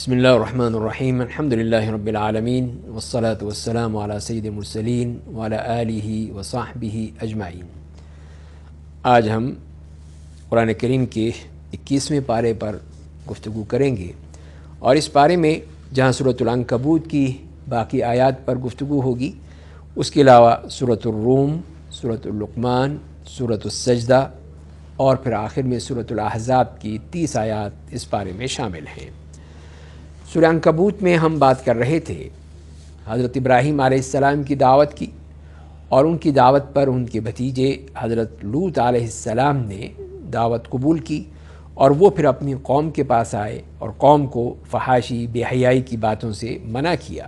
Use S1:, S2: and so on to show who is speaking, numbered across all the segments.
S1: بسم اللہ الرحمن الرحیم الحمد للہ رب العالمین والصلاة والسلام علی سید المرسلین وعلی آلہ وصحبہ اجمعین۔ آج ہم قرآن کریم کے 21ویں پارے پر گفتگو کریں گے، اور اس پارے میں جہاں سورۃ العنکبوت کی باقی آیات پر گفتگو ہوگی، اس کے علاوہ سورۃ الروم، سورۃ اللقمان، سورۃ السجدہ اور پھر آخر میں سورۃ الاحزاب کی 30 آیات اس پارے میں شامل ہیں۔ سورہ عنکبوت میں ہم بات کر رہے تھے حضرت ابراہیم علیہ السلام کی دعوت کی، اور ان کی دعوت پر ان کے بھتیجے حضرت لوط علیہ السلام نے دعوت قبول کی، اور وہ پھر اپنی قوم کے پاس آئے اور قوم کو فحاشی بے حیائی کی باتوں سے منع کیا،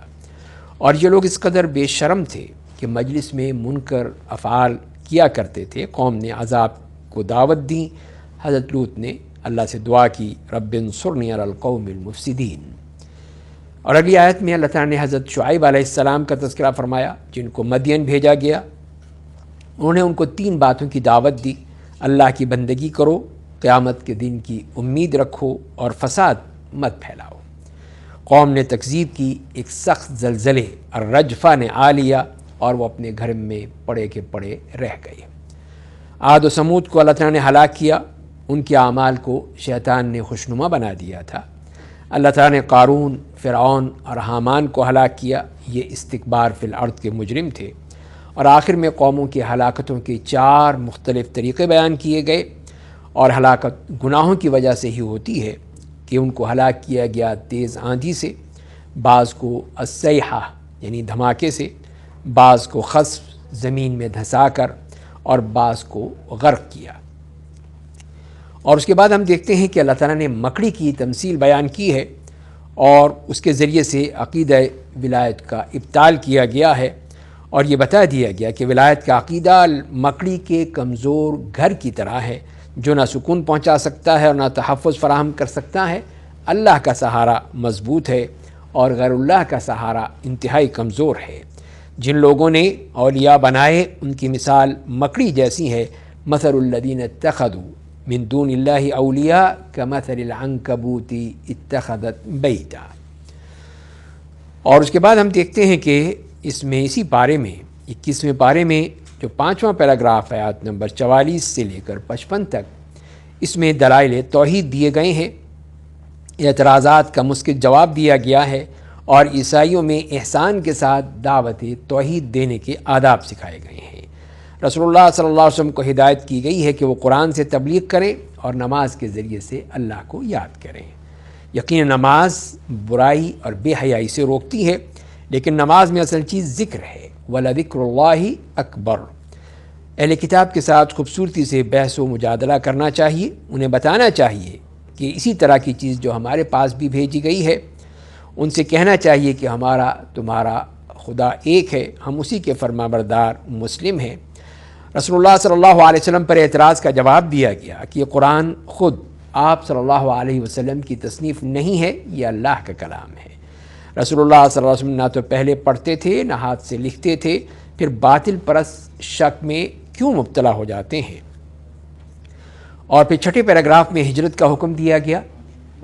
S1: اور یہ لوگ اس قدر بے شرم تھے کہ مجلس میں منکر افعال کیا کرتے تھے۔ قوم نے عذاب کو دعوت دی، حضرت لوط نے اللہ سے دعا کی، رب انصرنی علی القوم المفسدین۔ اور اگلی آیت میں اللہ تعالیٰ نے حضرت شعیب علیہ السلام کا تذکرہ فرمایا، جن کو مدین بھیجا گیا۔ انہوں نے ان کو 3 باتوں کی دعوت دی: اللہ کی بندگی کرو، قیامت کے دن کی امید رکھو، اور فساد مت پھیلاؤ۔ قوم نے تکذیب کی، ایک سخت زلزلے الرجفہ نے آ لیا، اور وہ اپنے گھر میں پڑے کے پڑے رہ گئے۔ عاد و سمود کو اللہ تعالیٰ نے ہلاک کیا، ان کے اعمال کو شیطان نے خوشنما بنا دیا تھا۔ اللہ تعالیٰ نے قارون، فرعون اور حامان کو ہلاک کیا، یہ استکبار فی الارض کے مجرم تھے۔ اور آخر میں قوموں کی ہلاکتوں کے 4 مختلف طریقے بیان کیے گئے، اور ہلاکت گناہوں کی وجہ سے ہی ہوتی ہے کہ ان کو ہلاک کیا گیا تیز آندھی سے، بعض کو الصیحہ یعنی دھماکے سے، بعض کو خسف زمین میں دھسا کر، اور بعض کو غرق کیا۔ اور اس کے بعد ہم دیکھتے ہیں کہ اللہ تعالیٰ نے مکڑی کی تمثیل بیان کی ہے، اور اس کے ذریعے سے عقیدہ ولایت کا ابطال کیا گیا ہے، اور یہ بتا دیا گیا کہ ولایت کا عقیدہ مکڑی کے کمزور گھر کی طرح ہے، جو نہ سکون پہنچا سکتا ہے اور نہ تحفظ فراہم کر سکتا ہے۔ اللہ کا سہارا مضبوط ہے، اور غیر اللہ کا سہارا انتہائی کمزور ہے۔ جن لوگوں نے اولیاء بنائے، ان کی مثال مکڑی جیسی ہے۔ مثل الذین اتخذوا من دون اللہ اولیاء کمثل العنکبوت اتخذت بیتا۔ اور اس کے بعد ہم دیکھتے ہیں کہ اس میں اسی پارے میں 21ویں پارے میں جو 5واں پیراگراف آیات نمبر 44 سے لے کر 55 تک، اس میں دلائل توحید دیے گئے ہیں، اعتراضات کا مسکت جواب دیا گیا ہے، اور عیسائیوں میں احسان کے ساتھ دعوت توحید دینے کے آداب سکھائے گئے ہیں۔ رسول اللہ صلی اللہ علیہ وسلم کو ہدایت کی گئی ہے کہ وہ قرآن سے تبلیغ کریں اور نماز کے ذریعے سے اللہ کو یاد کریں۔ یقین نماز برائی اور بے حیائی سے روکتی ہے، لیکن نماز میں اصل چیز ذکر ہے، وَلَذِكْرُ اللَّهِ أَكْبَرُ۔ اہل کتاب کے ساتھ خوبصورتی سے بحث و مجادلہ کرنا چاہیے، انہیں بتانا چاہیے کہ اسی طرح کی چیز جو ہمارے پاس بھی بھیجی گئی ہے، ان سے کہنا چاہیے کہ ہمارا تمہارا خدا ایک ہے، ہم اسی کے فرما بردار مسلم ہیں۔ رسول اللہ صلی اللہ علیہ وسلم پر اعتراض کا جواب دیا گیا کہ یہ قرآن خود آپ صلی اللہ علیہ وسلم کی تصنیف نہیں ہے، یہ اللہ کا کلام ہے۔ رسول اللہ صلی اللہ علیہ وسلم نہ تو پہلے پڑھتے تھے، نہ ہاتھ سے لکھتے تھے، پھر باطل پرست شک میں کیوں مبتلا ہو جاتے ہیں؟ اور پھر 6 پیراگراف میں ہجرت کا حکم دیا گیا،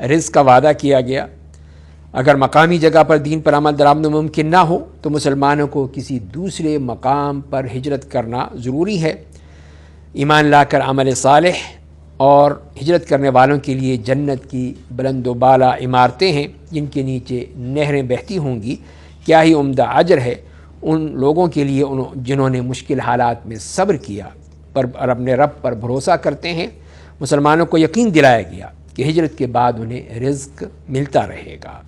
S1: رزق کا وعدہ کیا گیا۔ اگر مقامی جگہ پر دین پر عمل درآمد ممکن نہ ہو تو مسلمانوں کو کسی دوسرے مقام پر ہجرت کرنا ضروری ہے۔ ایمان لا کر عمل صالح، اور ہجرت کرنے والوں کے لیے جنت کی بلند و بالا عمارتیں ہیں جن کے نیچے نہریں بہتی ہوں گی۔ کیا ہی عمدہ اجر ہے ان لوگوں کے لیے جنہوں نے مشکل حالات میں صبر کیا اور اپنے رب پر بھروسہ کرتے ہیں۔ مسلمانوں کو یقین دلایا گیا کہ ہجرت کے بعد انہیں رزق ملتا رہے گا۔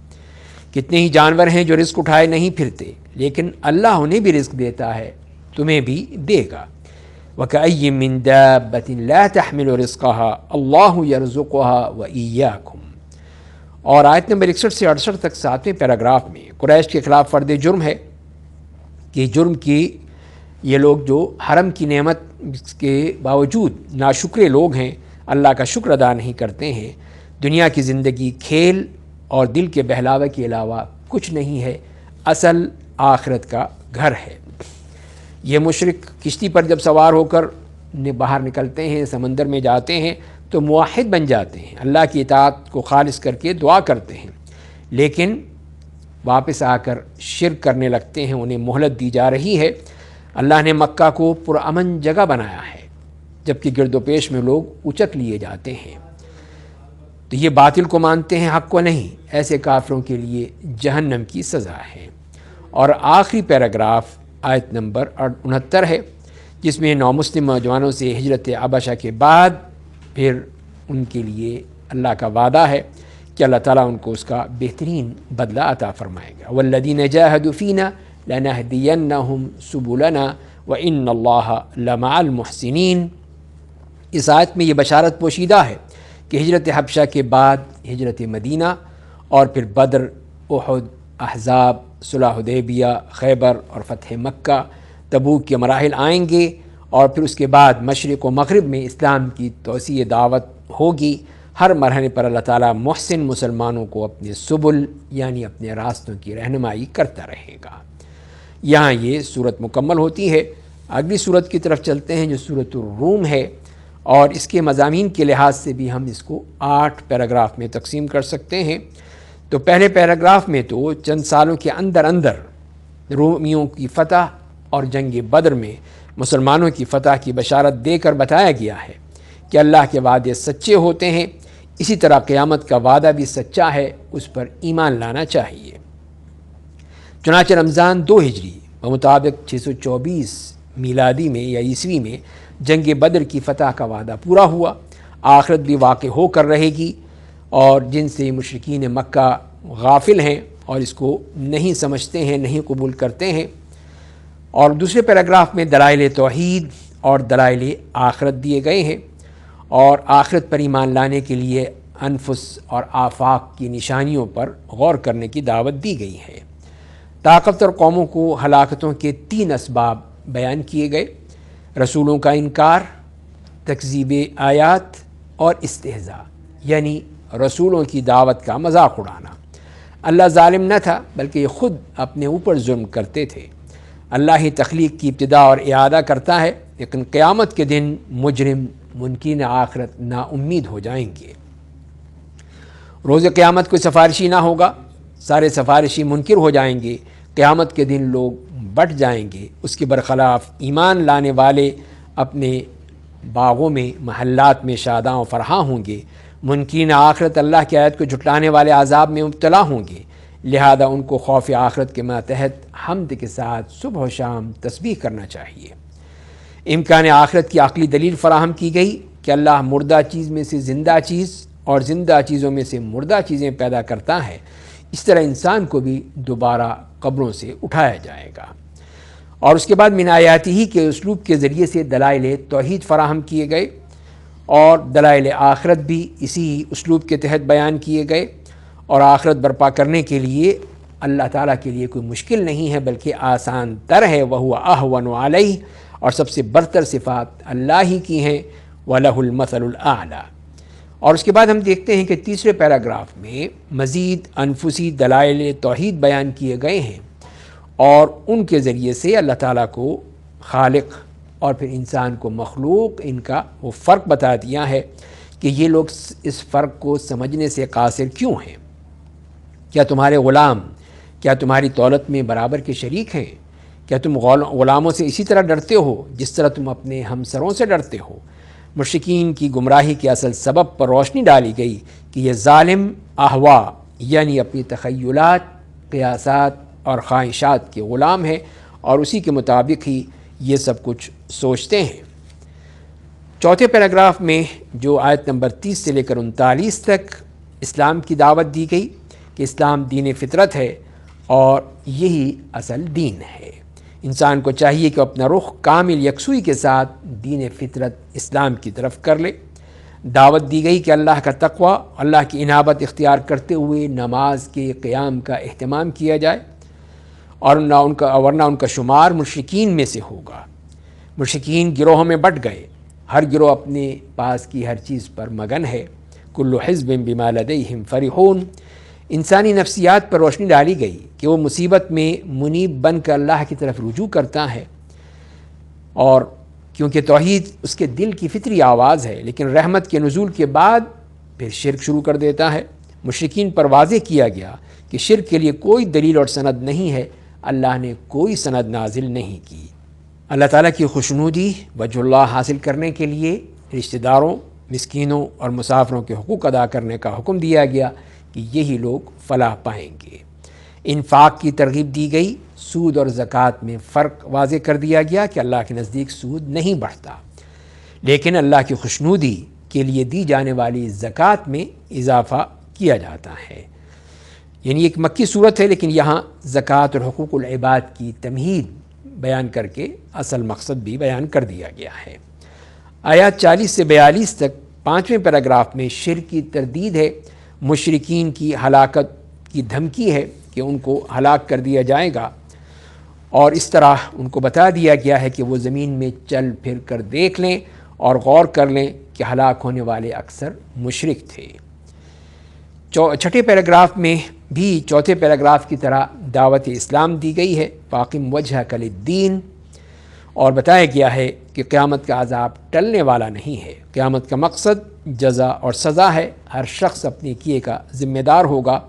S1: کتنے ہی جانور ہیں جو رزق اٹھائے نہیں پھرتے، لیکن اللہ انہیں بھی رزق دیتا ہے، تمہیں بھی دے گا۔ وَكَأَيٍّ مِّن دَابَّةٍ لَا تَحْمِلُ رِزْقَهَا اللَّهُ يَرْزُقُهَا وَإِيَّاكُمْ۔ اور آیت نمبر 61 سے 68 تک 7ویں پیراگراف میں قریش کے خلاف فرد جرم ہے کہ جرم کی یہ لوگ جو حرم کی نعمت کے باوجود ناشکرے لوگ ہیں، اللہ کا شکر ادا نہیں کرتے ہیں۔ دنیا کی زندگی کھیل اور دل کے بہلاوے کے علاوہ کچھ نہیں ہے، اصل آخرت کا گھر ہے۔ یہ مشرک کشتی پر جب سوار ہو کر باہر نکلتے ہیں، سمندر میں جاتے ہیں، تو موحد بن جاتے ہیں، اللہ کی اطاعت کو خالص کر کے دعا کرتے ہیں، لیکن واپس آ کر شرک کرنے لگتے ہیں، انہیں مہلت دی جا رہی ہے۔ اللہ نے مکہ کو پرامن جگہ بنایا ہے، جبکہ گرد و پیش میں لوگ اچک لیے جاتے ہیں، تو یہ باطل کو مانتے ہیں، حق کو نہیں۔ ایسے کافروں کے لیے جہنم کی سزا ہے۔ اور آخری پیراگراف آیت نمبر 69 ہے، جس میں نومسلم نوجوانوں سے ہجرت حبشہ کے بعد پھر ان کے لیے اللہ کا وعدہ ہے کہ اللہ تعالیٰ ان کو اس کا بہترین بدلہ عطا فرمائے گا۔ والذین جاہدوا فینا لنہدینہم سبلنا وان اللہ لمع المحسنین۔ اس آیت میں یہ بشارت پوشیدہ ہے کہ ہجرت حبشہ کے بعد ہجرت مدینہ اور پھر بدر، احد، احزاب، صلح حدیبیہ، خیبر اور فتح مکہ، تبوک کے مراحل آئیں گے، اور پھر اس کے بعد مشرق و مغرب میں اسلام کی توسیع دعوت ہوگی۔ ہر مرحلے پر اللہ تعالیٰ محسن مسلمانوں کو اپنے سبل یعنی اپنے راستوں کی رہنمائی کرتا رہے گا۔ یہاں یہ صورت مکمل ہوتی ہے۔ اگلی صورت کی طرف چلتے ہیں جو صورت الروم ہے، اور اس کے مضامین کے لحاظ سے بھی ہم اس کو 8 پیراگراف میں تقسیم کر سکتے ہیں۔ تو پہلے پیراگراف میں تو چند سالوں کے اندر رومیوں کی فتح اور جنگ بدر میں مسلمانوں کی فتح کی بشارت دے کر بتایا گیا ہے کہ اللہ کے وعدے سچے ہوتے ہیں، اسی طرح قیامت کا وعدہ بھی سچا ہے، اس پر ایمان لانا چاہیے۔ چنانچہ رمضان 2 ہجری بمطابق 624 میلادی میں یا عیسوی میں جنگ بدر کی فتح کا وعدہ پورا ہوا۔ آخرت بھی واقع ہو کر رہے گی، اور جن سے مشرکین مکہ غافل ہیں اور اس کو نہیں سمجھتے ہیں، نہیں قبول کرتے ہیں۔ اور دوسرے پیراگراف میں دلائل توحید اور دلائل آخرت دیے گئے ہیں، اور آخرت پر ایمان لانے کے لیے انفس اور آفاق کی نشانیوں پر غور کرنے کی دعوت دی گئی ہے۔ طاقتور قوموں کو ہلاکتوں کے 3 اسباب بیان کیے گئے: رسولوں کا انکار، تکذیب آیات اور استہزاء، یعنی رسولوں کی دعوت کا مذاق اڑانا۔ اللہ ظالم نہ تھا، بلکہ یہ خود اپنے اوپر ظلم کرتے تھے۔ اللہ ہی تخلیق کی ابتدا اور اعادہ کرتا ہے، لیکن قیامت کے دن مجرم منکرین آخرت نا امید ہو جائیں گے۔ روز قیامت کوئی سفارشی نہ ہوگا، سارے سفارشی منکر ہو جائیں گے۔ قیامت کے دن لوگ بٹ جائیں گے، اس کے برخلاف ایمان لانے والے اپنے باغوں میں، محلات میں شاداں و فرحاں ہوں گے۔ منکرین آخرت اللہ کی آیت کو جھٹلانے والے عذاب میں مبتلا ہوں گے، لہذا ان کو خوف آخرت کے ماتحت حمد کے ساتھ صبح و شام تسبیح کرنا چاہیے۔ امکان آخرت کی عقلی دلیل فراہم کی گئی کہ اللہ مردہ چیز میں سے زندہ چیز اور زندہ چیزوں میں سے مردہ چیزیں پیدا کرتا ہے، اس طرح انسان کو بھی دوبارہ قبروں سے اٹھایا جائے گا۔ اور اس کے بعد من آیاتی ہی کے اسلوب کے ذریعے سے دلائل توحید فراہم کیے گئے، اور دلائل آخرت بھی اسی اسلوب کے تحت بیان کیے گئے۔ اور آخرت برپا کرنے کے لیے اللہ تعالیٰ کے لیے کوئی مشکل نہیں ہے، بلکہ آسان تر ہے۔ وَهُوَ أَهْوَنُ عَلَيْهِ، اور سب سے برتر صفات اللہ ہی کی ہیں۔ وَلَهُ الْمَثَلُ الْأَعْلَى۔ اور اس کے بعد ہم دیکھتے ہیں کہ تیسرے پیراگراف میں مزید انفسی دلائل توحید بیان کیے گئے ہیں، اور ان کے ذریعے سے اللہ تعالیٰ کو خالق اور پھر انسان کو مخلوق، ان کا وہ فرق بتا دیا ہے کہ یہ لوگ اس فرق کو سمجھنے سے قاصر کیوں ہیں۔ کیا تمہارے غلام کیا تمہاری دولت میں برابر کے شریک ہیں؟ کیا تم غلاموں سے اسی طرح ڈرتے ہو جس طرح تم اپنے ہمسروں سے ڈرتے ہو؟ مشرکین کی گمراہی کے اصل سبب پر روشنی ڈالی گئی کہ یہ ظالم احوا یعنی اپنی تخیلات، قیاسات اور خواہشات کے غلام ہیں، اور اسی کے مطابق ہی یہ سب کچھ سوچتے ہیں۔ چوتھے پیراگراف میں جو آیت نمبر 30 سے لے کر 39 تک اسلام کی دعوت دی گئی کہ اسلام دین فطرت ہے، اور یہی اصل دین ہے۔ انسان کو چاہیے کہ اپنا رخ کامل یکسوئی کے ساتھ دین فطرت اسلام کی طرف کر لے۔ دعوت دی گئی کہ اللہ کا تقوی، اللہ کی انابت اختیار کرتے ہوئے نماز کے قیام کا اہتمام کیا جائے، اور ورنہ ان کا شمار مشرکین میں سے ہوگا۔ مشرکین گروہوں میں بٹ گئے، ہر گروہ اپنے پاس کی ہر چیز پر مگن ہے۔ کل حزب بما لدیہم فرحون۔ انسانی نفسیات پر روشنی ڈالی گئی کہ وہ مصیبت میں منیب بن کر اللہ کی طرف رجوع کرتا ہے، اور کیونکہ توحید اس کے دل کی فطری آواز ہے، لیکن رحمت کے نزول کے بعد پھر شرک شروع کر دیتا ہے۔ مشرکین پر واضح کیا گیا کہ شرک کے لیے کوئی دلیل اور سند نہیں ہے، اللہ نے کوئی سند نازل نہیں کی۔ اللہ تعالیٰ کی خوشنودی وجہ اللہ حاصل کرنے کے لیے رشتہ داروں، مسکینوں اور مسافروں کے حقوق ادا کرنے کا حکم دیا گیا کہ یہی لوگ فلاح پائیں گے۔ انفاق کی ترغیب دی گئی، سود اور زکوٰۃ میں فرق واضح کر دیا گیا کہ اللہ کے نزدیک سود نہیں بڑھتا، لیکن اللہ کی خوشنودی کے لیے دی جانے والی زکوٰۃ میں اضافہ کیا جاتا ہے۔ یعنی ایک مکی صورت ہے، لیکن یہاں زکوٰۃ اور حقوق العباد کی تمہید بیان کر کے اصل مقصد بھی بیان کر دیا گیا ہے۔ آیات 40 سے 42 تک 5ویں پیراگراف میں شرک کی تردید ہے، مشرکین کی ہلاکت کی دھمکی ہے کہ ان کو ہلاک کر دیا جائے گا، اور اس طرح ان کو بتا دیا گیا ہے کہ وہ زمین میں چل پھر کر دیکھ لیں اور غور کر لیں کہ ہلاک ہونے والے اکثر مشرک تھے۔ 6 پیراگراف میں بھی 4 پیراگراف کی طرح دعوت اسلام دی گئی ہے، فاقم وجہک للدین، اور بتایا گیا ہے کہ قیامت کا عذاب ٹلنے والا نہیں ہے، قیامت کا مقصد جزا اور سزا ہے، ہر شخص اپنے کیے کا ذمہ دار ہوگا،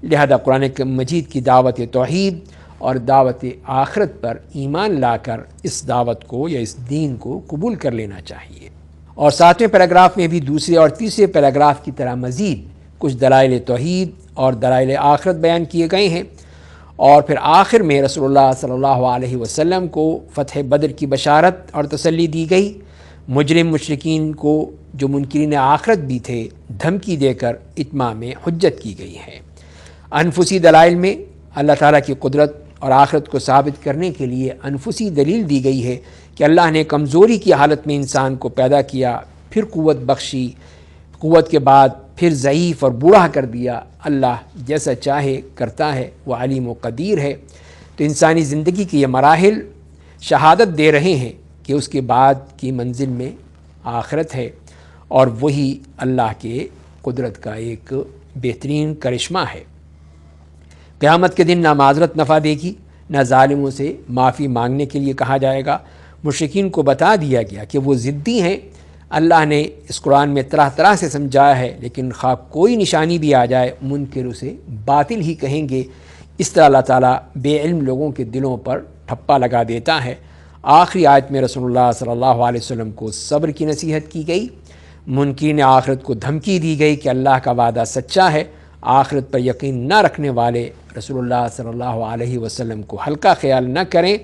S1: لہذا قرآن مجید کی دعوت توحید اور دعوت آخرت پر ایمان لا کر اس دعوت کو یا اس دین کو قبول کر لینا چاہیے۔ اور 7ویں پیراگراف میں بھی دوسرے اور تیسرے پیراگراف کی طرح مزید کچھ دلائل توحید اور دلائل آخرت بیان کیے گئے ہیں، اور پھر آخر میں رسول اللہ صلی اللہ علیہ وسلم کو فتح بدر کی بشارت اور تسلی دی گئی۔ مجرم مشرکین کو جو منکرین آخرت بھی تھے دھمکی دے کر اتمام حجت کی گئی ہے۔ انفسی دلائل میں اللہ تعالیٰ کی قدرت اور آخرت کو ثابت کرنے کے لیے انفسی دلیل دی گئی ہے کہ اللہ نے کمزوری کی حالت میں انسان کو پیدا کیا، پھر قوت بخشی، قوت کے بعد پھر ضعیف اور بوڑھا کر دیا، اللہ جیسا چاہے کرتا ہے، وہ علیم و قدیر ہے۔ تو انسانی زندگی کے یہ مراحل شہادت دے رہے ہیں کہ اس کے بعد کی منزل میں آخرت ہے، اور وہی اللہ کے قدرت کا ایک بہترین کرشمہ ہے۔ قیامت کے دن نہ معذرت نفع دے گی، نہ ظالموں سے معافی مانگنے کے لیے کہا جائے گا۔ مشرکین کو بتا دیا گیا کہ وہ ضدی ہیں، اللہ نے اس قرآن میں طرح طرح سے سمجھایا ہے، لیکن خواہ کوئی نشانی بھی آ جائے منکر اسے باطل ہی کہیں گے۔ اس طرح اللہ تعالیٰ بے علم لوگوں کے دلوں پر ٹھپا لگا دیتا ہے۔ آخری آیت میں رسول اللہ صلی اللہ علیہ وسلم کو صبر کی نصیحت کی گئی، منکرین آخرت کو دھمکی دی گئی کہ اللہ کا وعدہ سچا ہے، آخرت پر یقین نہ رکھنے والے رسول اللہ صلی اللہ علیہ وسلم کو ہلکا خیال نہ کریں۔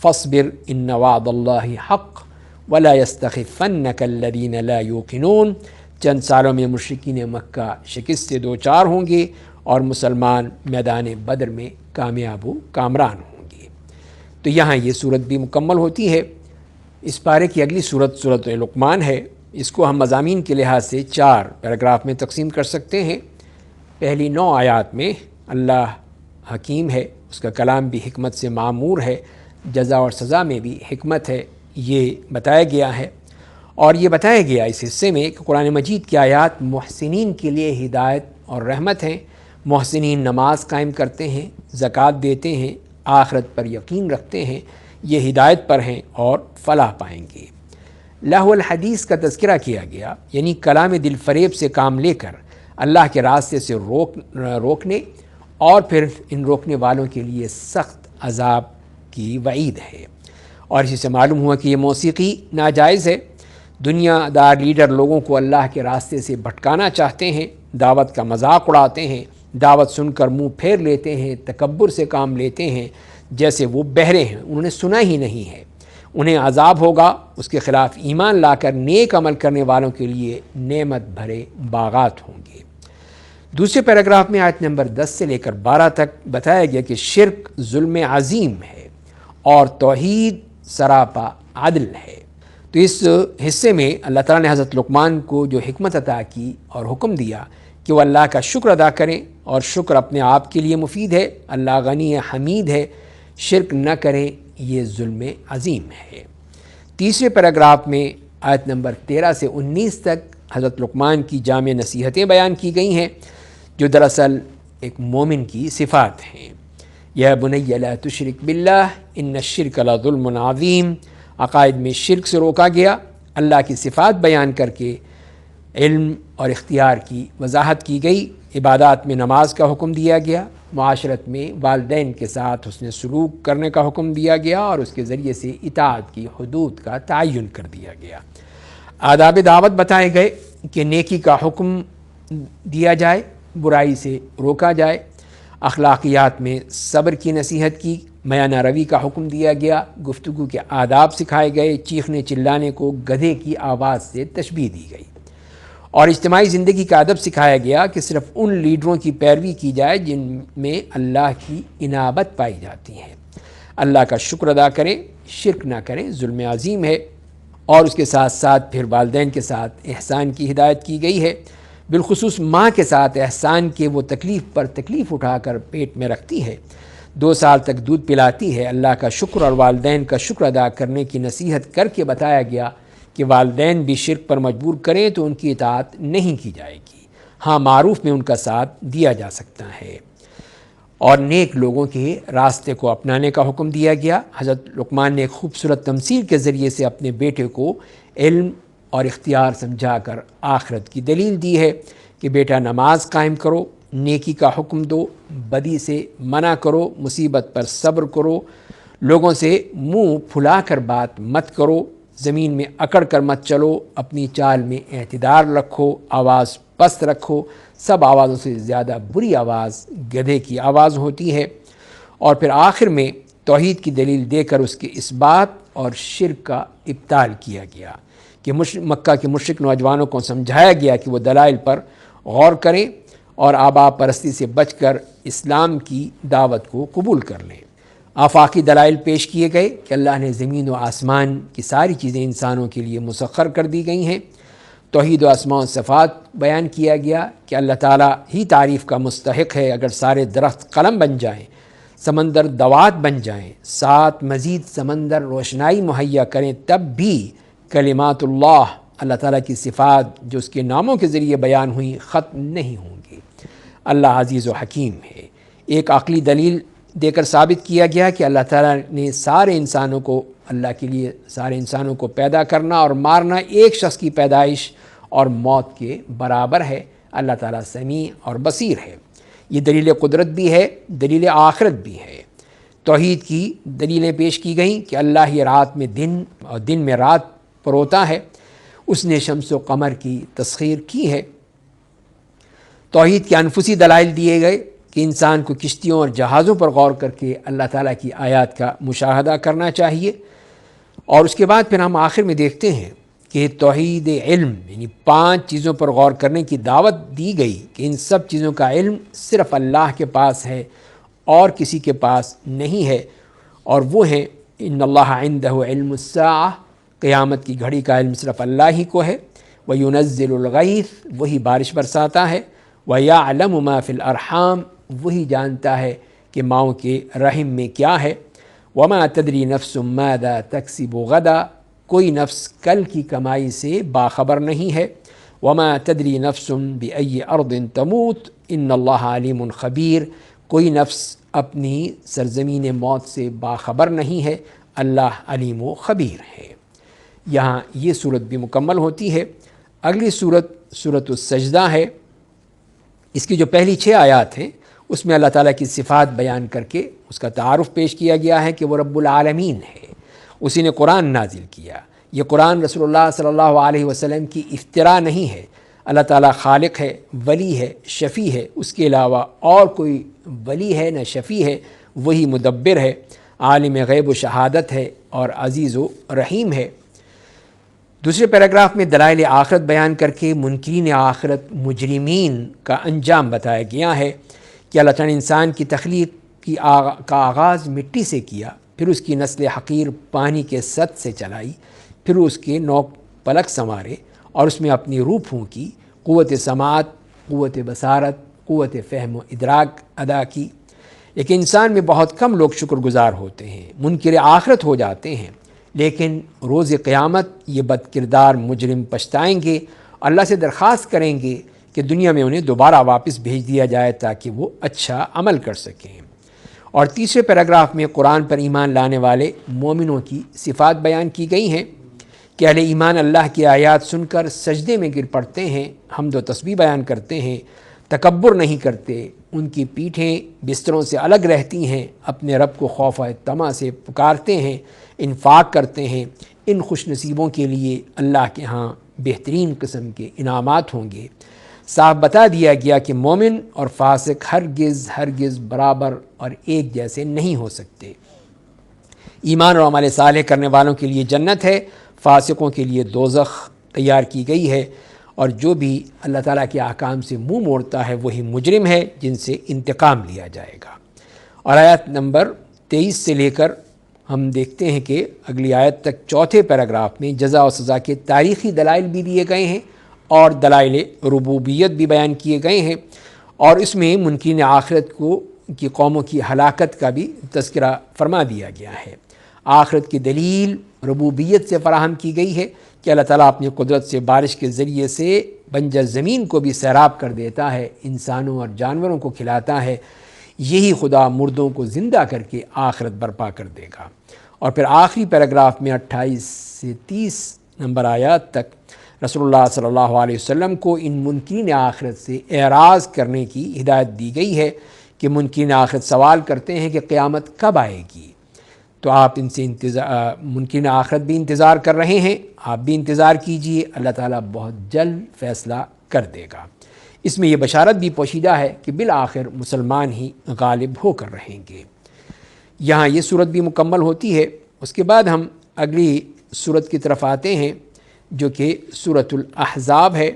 S1: فاصبر ان وعد اللہ حق ولا يستخفنك الذين لا يوقنون۔ چند سالوں میں مشرکین مکہ شکست سے دوچار ہوں گے اور مسلمان میدان بدر میں کامیاب و کامران ہوں گے۔ تو یہاں یہ صورت بھی مکمل ہوتی ہے۔ اس پارے کی اگلی صورت سورۃ لقمان ہے۔ اس کو ہم مضامین کے لحاظ سے 4 پیراگراف میں تقسیم کر سکتے ہیں۔ پہلی 9 آیات میں اللہ حکیم ہے، اس کا کلام بھی حکمت سے معمور ہے، جزا اور سزا میں بھی حکمت ہے، یہ بتایا گیا ہے۔ اور یہ بتایا گیا اس حصے میں کہ قرآن مجید کی آیات محسنین کے لیے ہدایت اور رحمت ہیں۔ محسنین نماز قائم کرتے ہیں، زکوٰۃ دیتے ہیں، آخرت پر یقین رکھتے ہیں، یہ ہدایت پر ہیں اور فلاح پائیں گے۔ لہو الحدیث کا تذکرہ کیا گیا، یعنی کلام دل فریب سے کام لے کر اللہ کے راستے سے روکنے، اور پھر ان روکنے والوں کے لیے سخت عذاب کی وعید ہے۔ اور اسی سے معلوم ہوا کہ یہ موسیقی ناجائز ہے۔ دنیا دار لیڈر لوگوں کو اللہ کے راستے سے بھٹکانا چاہتے ہیں، دعوت کا مذاق اڑاتے ہیں، دعوت سن کر منہ پھیر لیتے ہیں، تکبر سے کام لیتے ہیں جیسے وہ بہرے ہیں، انہوں نے سنا ہی نہیں ہے۔ انہیں عذاب ہوگا، اس کے خلاف ایمان لا کر نیک عمل کرنے والوں کے لیے نعمت بھرے باغات ہوں گے۔ دوسرے پیراگراف میں آیت نمبر 10 سے لے کر 12 تک بتایا گیا کہ شرک ظلم عظیم ہے اور توحید سراپا عدل ہے۔ تو اس حصے میں اللہ تعالیٰ نے حضرت لقمان کو جو حکمت عطا کی اور حکم دیا کہ وہ اللہ کا شکر ادا کریں، اور شکر اپنے آپ کے لیے مفید ہے، اللہ غنی حمید ہے، شرک نہ کریں، یہ ظلم عظیم ہے۔ تیسرے پیراگراف میں آیت نمبر 13 سے 19 تک حضرت لقمان کی جامع نصیحتیں بیان کی گئی ہیں، جو دراصل ایک مومن کی صفات ہیں۔ یا بنی لا تشرک باللہ ان الشرک لظلم عظیم، عقائد میں شرک سے روکا گیا۔ اللہ کی صفات بیان کر کے علم اور اختیار کی وضاحت کی گئی، عبادات میں نماز کا حکم دیا گیا، معاشرت میں والدین کے ساتھ حسن سلوک کرنے کا حکم دیا گیا اور اس کے ذریعے سے اطاعت کی حدود کا تعین کر دیا گیا۔ آداب دعوت بتائے گئے کہ نیکی کا حکم دیا جائے، برائی سے روکا جائے، اخلاقیات میں صبر کی نصیحت کی، میانہ روی کا حکم دیا گیا، گفتگو کے آداب سکھائے گئے، چیخنے چلانے کو گدھے کی آواز سے تشبیہ دی گئی، اور اجتماعی زندگی کا ادب سکھایا گیا کہ صرف ان لیڈروں کی پیروی کی جائے جن میں اللہ کی انابت پائی جاتی ہے، اللہ کا شکر ادا کریں، شرک نہ کریں، ظلم عظیم ہے، اور اس کے ساتھ ساتھ پھر والدین کے ساتھ احسان کی ہدایت کی گئی ہے، بالخصوص ماں کے ساتھ احسان کے وہ تکلیف پر تکلیف اٹھا کر پیٹ میں رکھتی ہے، 2 سال تک دودھ پلاتی ہے، اللہ کا شکر اور والدین کا شکر ادا کرنے کی نصیحت کر کے بتایا گیا کہ والدین بھی شرک پر مجبور کریں تو ان کی اطاعت نہیں کی جائے گی، ہاں معروف میں ان کا ساتھ دیا جا سکتا ہے، اور نیک لوگوں کے راستے کو اپنانے کا حکم دیا گیا۔ حضرت لقمان نے ایک خوبصورت تمثیل کے ذریعے سے اپنے بیٹے کو علم اور اختیار سمجھا کر آخرت کی دلیل دی ہے کہ بیٹا نماز قائم کرو، نیکی کا حکم دو، بدی سے منع کرو، مصیبت پر صبر کرو، لوگوں سے منہ پھلا کر بات مت کرو، زمین میں اکڑ کر مت چلو، اپنی چال میں اعتدال رکھو، آواز پست رکھو، سب آوازوں سے زیادہ بری آواز گدھے کی آواز ہوتی ہے، اور پھر آخر میں توحید کی دلیل دے کر اس کے اثبات اور شرک کا ابطال کیا گیا کہ مکہ کے مشرک نوجوانوں کو سمجھایا گیا کہ وہ دلائل پر غور کریں اور آبا پرستی سے بچ کر اسلام کی دعوت کو قبول کر لیں۔ آفاقی دلائل پیش کیے گئے کہ اللہ نے زمین و آسمان کی ساری چیزیں انسانوں کے لیے مسخر کر دی گئی ہیں، توحید و اسماء و صفات بیان کیا گیا کہ اللہ تعالیٰ ہی تعریف کا مستحق ہے، اگر سارے درخت قلم بن جائیں، سمندر دوات بن جائیں، 7 مزید سمندر روشنائی مہیا کریں، تب بھی کلمات اللہ تعالیٰ کی صفات جو اس کے ناموں کے ذریعے بیان ہوئیں ختم نہیں ہوں گی۔ اللہ عزیز و حکیم ہے۔ ایک عقلی دلیل دے کر ثابت کیا گیا کہ اللہ تعالیٰ نے سارے انسانوں کو، اللہ کے لیے سارے انسانوں کو پیدا کرنا اور مارنا ایک شخص کی پیدائش اور موت کے برابر ہے، اللہ تعالیٰ سمیع اور بصیر ہے۔ یہ دلیل قدرت بھی ہے، دلیل آخرت بھی ہے۔ توحید کی دلیلیں پیش کی گئیں کہ اللہ ہی رات میں دن اور دن میں رات پروتا ہے، اس نے شمس و قمر کی تسخیر کی ہے۔ توحید کے انفسی دلائل دیے گئے کہ انسان کو کشتیوں اور جہازوں پر غور کر کے اللہ تعالیٰ کی آیات کا مشاہدہ کرنا چاہیے، اور اس کے بعد پھر ہم آخر میں دیکھتے ہیں کہ توحید علم یعنی 5 چیزوں پر غور کرنے کی دعوت دی گئی کہ ان سب چیزوں کا علم صرف اللہ کے پاس ہے اور کسی کے پاس نہیں ہے، اور وہ ہیں ان اللہ عندہ علم الساعہ، قیامت کی گھڑی کا علم صرف اللہ ہی کو ہے، وَيُنَزِّلُ الْغَيْثَ، وہی بارش برساتا ہے، وَيَعْلَمُ مَا فِي الْأَرْحَامِ، وہی جانتا ہے کہ ماؤں کے رحم میں کیا ہے، وَمَا تَدْرِي نَفْسٌ مَاذَا تَكْسِبُ غَدًا، کوئی نفس کل کی کمائی سے باخبر نہیں ہے، وَمَا تَدْرِي نَفْسٌ بِأَيِّ أَرْضٍ تَمُوتُ إِنَّ اللَّهَ عَلِيمٌ خَبِيرٌ، کوئی نفس اپنی سرزمین موت سے باخبر نہیں ہے، اللہ علیم و خبیر ہے۔ یہاں یہ صورت بھی مکمل ہوتی ہے۔ اگلی صورت سورۃ السجدہ ہے۔ اس کی جو پہلی 6 آیات ہیں اس میں اللہ تعالیٰ کی صفات بیان کر کے اس کا تعارف پیش کیا گیا ہے کہ وہ رب العالمین ہے، اسی نے قرآن نازل کیا۔ یہ قرآن رسول اللہ صلی اللہ علیہ وسلم کی افتراء نہیں ہے، اللہ تعالیٰ خالق ہے، ولی ہے، شفیع ہے، اس کے علاوہ اور کوئی ولی ہے نہ شفیع ہے، وہی مدبر ہے، عالم غیب و شہادت ہے اور عزیز و رحیم ہے۔ دوسرے پیراگراف میں دلائل آخرت بیان کر کے منکرین آخرت مجرمین کا انجام بتایا گیا ہے کہ اللہ تعالیٰ نے انسان کی تخلیق کا آغاز مٹی سے کیا، پھر اس کی نسل حقیر پانی کے سطح سے چلائی، پھر اس کے 9 پلک سنوارے اور اس میں اپنی روح پھونکی، قوت سماعت، قوت بصارت، قوت فہم و ادراک عطا کی، لیکن انسان میں بہت کم لوگ شکر گزار ہوتے ہیں، منکر آخرت ہو جاتے ہیں، لیکن روز قیامت یہ بد کردار مجرم پچھتائیں گے، اللہ سے درخواست کریں گے کہ دنیا میں انہیں دوبارہ واپس بھیج دیا جائے تاکہ وہ اچھا عمل کر سکیں۔ اور تیسرے پیراگراف میں قرآن پر ایمان لانے والے مومنوں کی صفات بیان کی گئی ہیں کہ اہل ایمان اللہ کی آیات سن کر سجدے میں گر پڑتے ہیں، حمد و تسبیح بیان کرتے ہیں، تکبر نہیں کرتے، ان کی پیٹھیں بستروں سے الگ رہتی ہیں، اپنے رب کو خوف و طمع سے پکارتے ہیں، انفاق کرتے ہیں، ان خوش نصیبوں کے لیے اللہ کے ہاں بہترین قسم کے انعامات ہوں گے۔ صاف بتا دیا گیا کہ مومن اور فاسق ہرگز برابر اور ایک جیسے نہیں ہو سکتے۔ ایمان اور عمل صالح کرنے والوں کے لیے جنت ہے، فاسقوں کے لیے دوزخ تیار کی گئی ہے، اور جو بھی اللہ تعالیٰ کے احکام سے منہ موڑتا ہے وہی مجرم ہے جن سے انتقام لیا جائے گا۔ اور آیت نمبر 23 سے لے کر ہم دیکھتے ہیں کہ اگلی آیت تک چوتھے پیراگراف میں جزا و سزا کے تاریخی دلائل بھی دیے گئے ہیں اور دلائل ربوبیت بھی بیان کیے گئے ہیں، اور اس میں منکرین آخرت کی قوموں کی ہلاکت کا بھی تذکرہ فرما دیا گیا ہے۔ آخرت کی دلیل ربوبیت سے فراہم کی گئی ہے کہ اللہ تعالیٰ اپنی قدرت سے بارش کے ذریعے سے بنجر زمین کو بھی سیراب کر دیتا ہے، انسانوں اور جانوروں کو کھلاتا ہے۔ یہی خدا مردوں کو زندہ کر کے آخرت برپا کر دے گا۔ اور پھر آخری پیراگراف میں 28 سے 30 نمبر آیات تک رسول اللہ صلی اللہ علیہ وسلم کو ان منکرین آخرت سے اعراض کرنے کی ہدایت دی گئی ہے کہ منکرین آخرت سوال کرتے ہیں کہ قیامت کب آئے گی، تو آپ ان سے منکرین آخرت بھی انتظار کر رہے ہیں، آپ بھی انتظار کیجئے، اللہ تعالیٰ بہت جلد فیصلہ کر دے گا۔ اس میں یہ بشارت بھی پوشیدہ ہے کہ بالآخر مسلمان ہی غالب ہو کر رہیں گے۔ یہاں یہ صورت بھی مکمل ہوتی ہے۔ اس کے بعد ہم اگلی صورت کی طرف آتے ہیں جو کہ سورۃ الاحزاب ہے،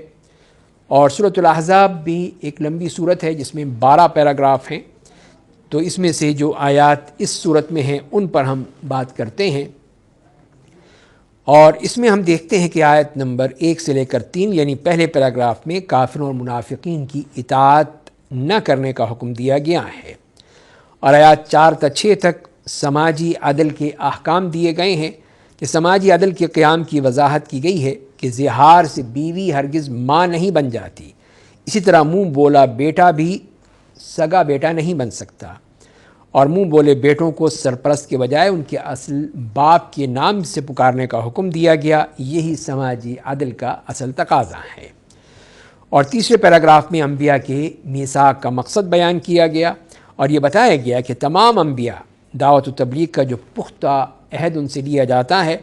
S1: اور سورۃ الاحزاب بھی ایک لمبی صورت ہے جس میں 12 پیراگراف ہیں، تو اس میں سے جو آیات اس صورت میں ہیں ان پر ہم بات کرتے ہیں۔ اور اس میں ہم دیکھتے ہیں کہ آیت نمبر 1 سے لے کر 3 یعنی پہلے پیراگراف میں کافروں اور منافقین کی اطاعت نہ کرنے کا حکم دیا گیا ہے، اور آیات 4 تا 6 تک سماجی عدل کے احکام دیے گئے ہیں کہ سماجی عدل کے قیام کی وضاحت کی گئی ہے کہ زہار سے بیوی ہرگز ماں نہیں بن جاتی، اسی طرح منہ بولا بیٹا بھی سگا بیٹا نہیں بن سکتا، اور منہ بولے بیٹوں کو سرپرست کے بجائے ان کے اصل باپ کے نام سے پکارنے کا حکم دیا گیا۔ یہی سماجی عدل کا اصل تقاضا ہے۔ اور تیسرے پیراگراف میں انبیاء کے میثاق کا مقصد بیان کیا گیا، اور یہ بتایا گیا کہ تمام انبیاء دعوت و تبلیغ کا جو پختہ عہد ان سے لیا جاتا ہے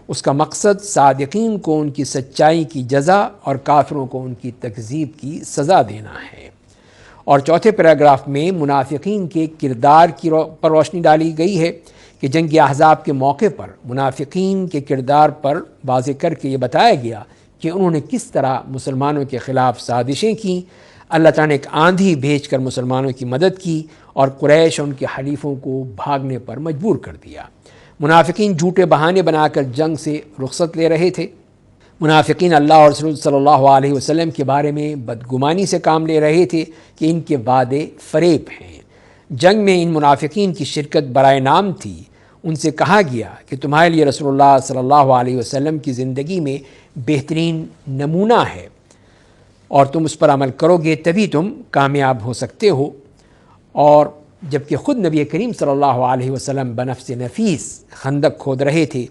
S1: اس کا مقصد صادقین کو ان کی سچائی کی جزا اور کافروں کو ان کی تکذیب کی سزا دینا ہے۔ اور چوتھے پیراگراف میں منافقین کے کردار پر روشنی ڈالی گئی ہے کہ جنگ احزاب کے موقع پر منافقین کے کردار پر واضح کر کے یہ بتایا گیا کہ انہوں نے کس طرح مسلمانوں کے خلاف سازشیں کیں۔ اللہ تعالیٰ نے ایک آندھی بھیج کر مسلمانوں کی مدد کی اور قریش اور ان کے حلیفوں کو بھاگنے پر مجبور کر دیا۔ منافقین جھوٹے بہانے بنا کر جنگ سے رخصت لے رہے تھے۔ منافقین اللہ اور رسول صلی اللہ علیہ وسلم کے بارے میں بدگمانی سے کام لے رہے تھے کہ ان کے وعدے فریب ہیں۔ جنگ میں ان منافقین کی شرکت برائے نام تھی۔ ان سے کہا گیا کہ تمہارے لیے رسول اللہ صلی اللہ علیہ وسلم کی زندگی میں بہترین نمونہ ہے، اور تم اس پر عمل کرو گے تبھی تم کامیاب ہو سکتے ہو۔ اور جبکہ خود نبی کریم صلی اللہ علیہ وسلم بنفس نفیس خندق کھود رہے تھے،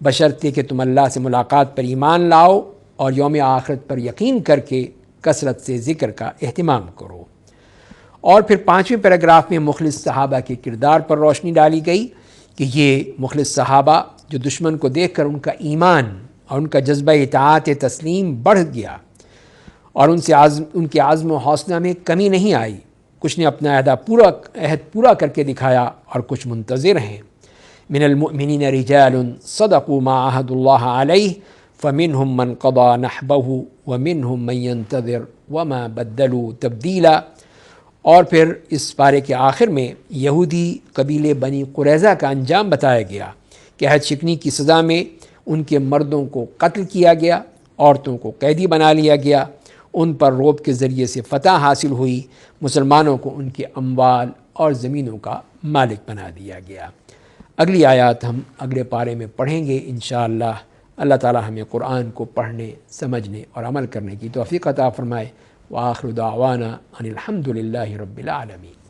S1: بشرطے کہ تم اللہ سے ملاقات پر ایمان لاؤ اور یوم آخرت پر یقین کر کے کثرت سے ذکر کا اہتمام کرو۔ اور پھر 5ویں پیراگراف میں مخلص صحابہ کے کردار پر روشنی ڈالی گئی کہ یہ مخلص صحابہ جو دشمن کو دیکھ کر ان کا ایمان اور ان کا جذبہ اطاعت تسلیم بڑھ گیا، اور ان کے عزم و حوصلہ میں کمی نہیں آئی۔ کچھ نے اپنا عہد پورا کر کے دکھایا اور کچھ منتظر ہیں۔ من المؤمنین رجال صدقوا ما عاهدوا اللہ علیہ فمنهم من قضى نحبه ومنهم من ينتظر وما بدلوا تبدیلا۔ اور پھر اس پارے کے آخر میں یہودی قبیلے بنی قریظہ کا انجام بتایا گیا کہ عہد شکنی کی سزا میں ان کے مردوں کو قتل کیا گیا، عورتوں کو قیدی بنا لیا گیا، ان پر روب کے ذریعے سے فتح حاصل ہوئی، مسلمانوں کو ان کے اموال اور زمینوں کا مالک بنا دیا گیا۔ اگلی آیات ہم اگلے پارے میں پڑھیں گے انشاءاللہ۔ اللہ تعالی ہمیں قرآن کو پڑھنے، سمجھنے اور عمل کرنے کی توفیق عطا فرمائے۔ وآخر دعوانا ان الحمد للہ رب العالمین۔